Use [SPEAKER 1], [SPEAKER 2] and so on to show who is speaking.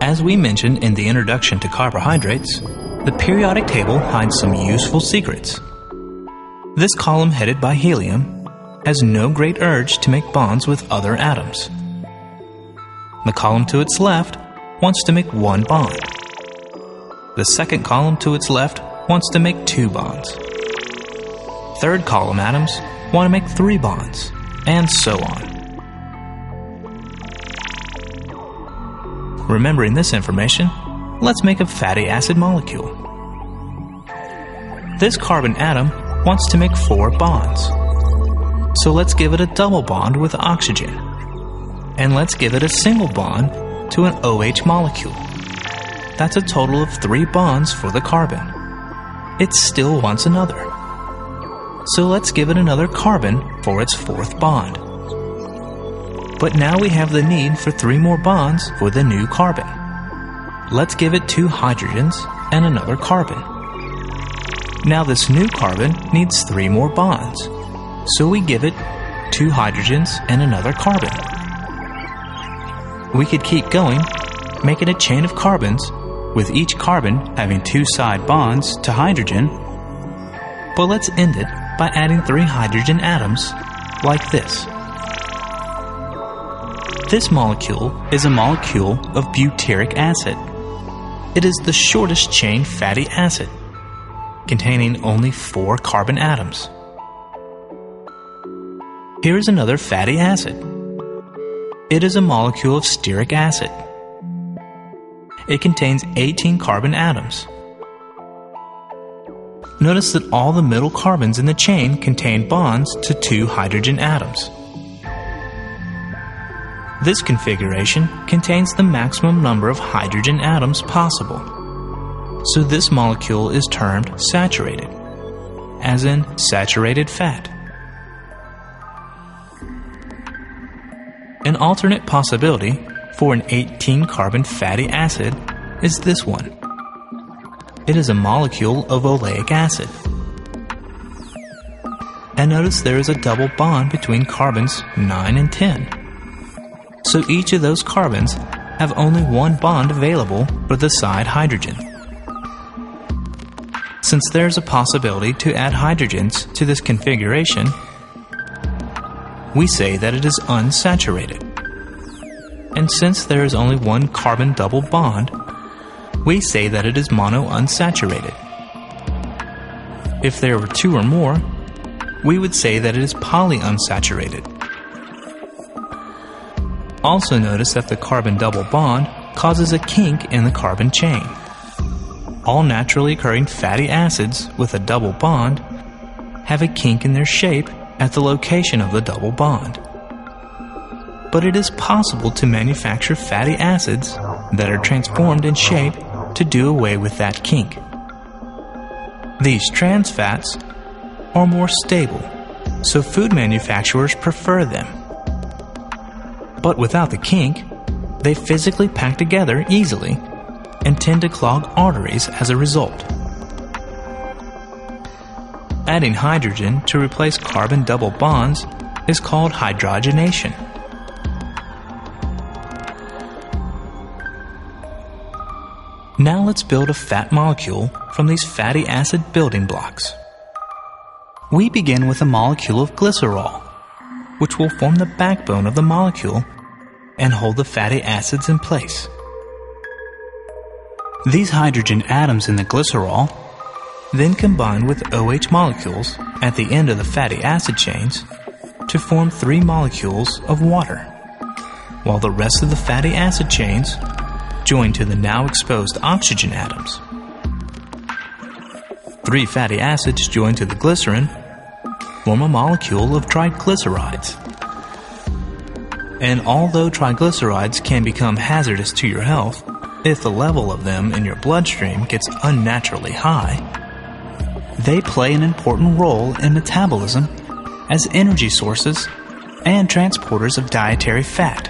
[SPEAKER 1] As we mentioned in the introduction to carbohydrates, the periodic table hides some useful secrets. This column headed by helium has no great urge to make bonds with other atoms. The column to its left wants to make one bond. The second column to its left wants to make 2 bonds. Third column atoms want to make 3 bonds, and so on. Remembering this information, let's make a fatty acid molecule. This carbon atom wants to make 4 bonds. So let's give it a double bond with oxygen. And let's give it a single bond to an OH molecule. That's a total of 3 bonds for the carbon. It still wants another. So let's give it another carbon for its 4th bond. But now we have the need for 3 more bonds for the new carbon. Let's give it 2 hydrogens and another carbon. Now this new carbon needs 3 more bonds. So we give it 2 hydrogens and another carbon. We could keep going, making a chain of carbons, with each carbon having 2 side bonds to hydrogen. But let's end it by adding 3 hydrogen atoms, like this. This molecule is a molecule of butyric acid. It is the shortest chain fatty acid, containing only 4 carbon atoms. Here is another fatty acid. It is a molecule of stearic acid. It contains 18 carbon atoms. Notice that all the middle carbons in the chain contain bonds to 2 hydrogen atoms. This configuration contains the maximum number of hydrogen atoms possible. So this molecule is termed saturated, as in saturated fat. An alternate possibility for an 18-carbon fatty acid is this one. It is a molecule of oleic acid. And notice there is a double bond between carbons 9 and 10. So each of those carbons have only 1 bond available for the side hydrogen. Since there's a possibility to add hydrogens to this configuration, we say that it is unsaturated. And since there is only 1 carbon double bond, we say that it is monounsaturated. If there were 2 or more, we would say that it is polyunsaturated. Also notice that the carbon double bond causes a kink in the carbon chain. All naturally occurring fatty acids with a double bond have a kink in their shape at the location of the double bond. But it is possible to manufacture fatty acids that are transformed in shape to do away with that kink. These trans fats are more stable, so food manufacturers prefer them. But without the kink, they physically pack together easily and tend to clog arteries as a result. Adding hydrogen to replace carbon double bonds is called hydrogenation. Now let's build a fat molecule from these fatty acid building blocks. We begin with a molecule of glycerol, which will form the backbone of the molecule and hold the fatty acids in place. These hydrogen atoms in the glycerol then combine with OH molecules at the end of the fatty acid chains to form 3 molecules of water, while the rest of the fatty acid chains join to the now exposed oxygen atoms. 3 fatty acids joined to the glycerin form a molecule of triglycerides. And although triglycerides can become hazardous to your health if the level of them in your bloodstream gets unnaturally high, they play an important role in metabolism as energy sources and transporters of dietary fat.